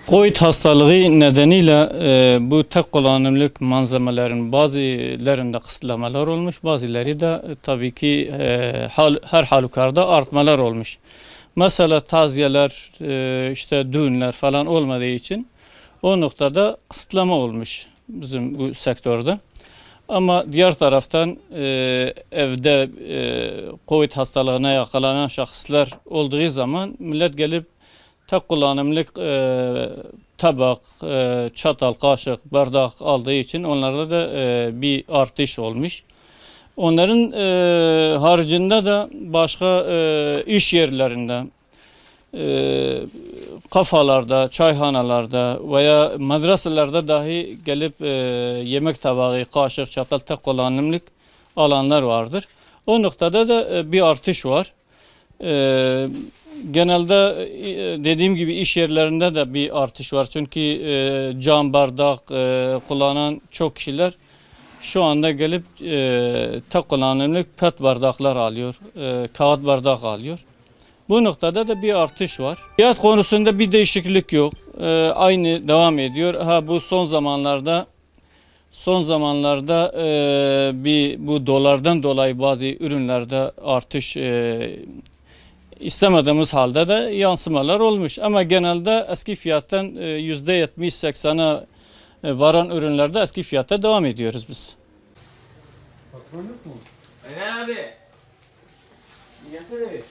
Covid hastalığı nedeniyle bu tek kullanımlık malzemelerin bazılarında kısıtlamalar olmuş, bazıları da tabii ki her halükarda artmalar olmuş. Mesela taziyeler, işte düğünler falan olmadığı için o noktada kısıtlama olmuş bizim bu sektörde. Ama diğer taraftan evde Covid hastalığına yakalanan şahıslar olduğu zaman millet gelip tek kullanımlık tabak, çatal, kaşık, bardak aldığı için onlarda da bir artış olmuş. Onların haricinde de başka iş yerlerinde, kafalarda, çayhanalarda veya medreselerde dahi gelip yemek tabağı, kaşık, çatal tek kullanımlık alanlar vardır. O noktada da bir artış var. Genelde dediğim gibi iş yerlerinde de bir artış var. Çünkü cam bardak kullanan çok kişiler şu anda gelip tek kullanımlık pet bardaklar alıyor, kağıt bardak alıyor. Bu noktada da bir artış var. Fiyat konusunda bir değişiklik yok. Aynı devam ediyor. Bu son zamanlarda bu dolardan dolayı bazı ürünlerde artış istemediğimiz halde de yansımalar olmuş. Ama genelde eski fiyattan %70-80'e varan ürünlerde eski fiyatta devam ediyoruz biz. Patron yok mu? Aynen abi. Gelsene bir.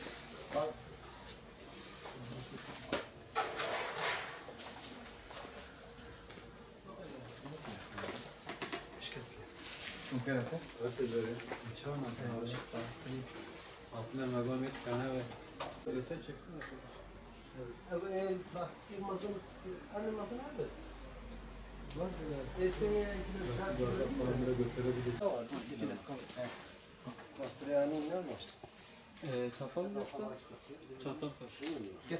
Altına merhamet kana ve öyle sen çeksin arkadaş. Bas firmasının animasını abi. Nasıl bardak falan böyle gösterebilir. Bastırıyanın ne var? Çatal yoksa? Çatal kaşığı. Gel.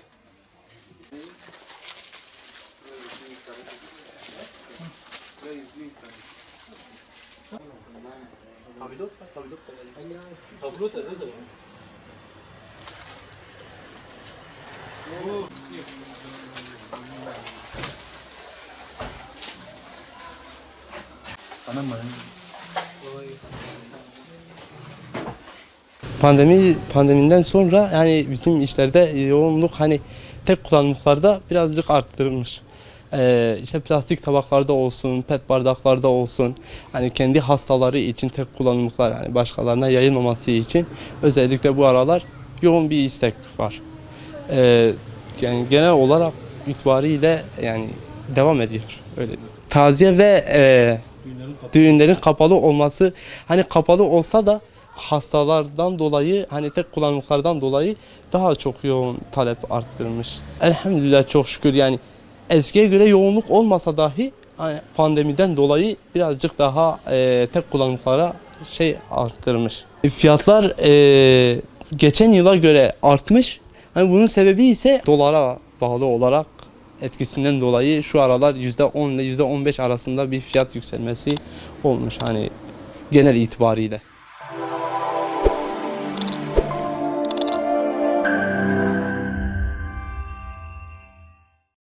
Tablo da ne de var? Sana mı? Pandemiden sonra yani bizim işlerde yoğunluk hani tek kullanımlıklarda birazcık arttırılmış. İşte plastik tabaklarda olsun, pet bardaklarda olsun, hani kendi hastaları için tek kullanımlıklar yani başkalarına yayılmaması için özellikle bu aralar yoğun bir istek var. Yani genel olarak itibariyle yani devam ediyor öyle. Taziye ve düğünlerin kapalı olması, hani kapalı olsa da hastalardan dolayı hani tek kullanımlıklardan dolayı daha çok yoğun talep arttırmış. Elhamdülillah çok şükür yani eskiye göre yoğunluk olmasa dahi hani pandemiden dolayı birazcık daha tek kullanımlıklara arttırmış. Fiyatlar geçen yıla göre artmış. Hani bunun sebebi ise dolara bağlı olarak etkisinden dolayı şu aralar %10 ile %15 arasında bir fiyat yükselmesi olmuş hani genel itibariyle.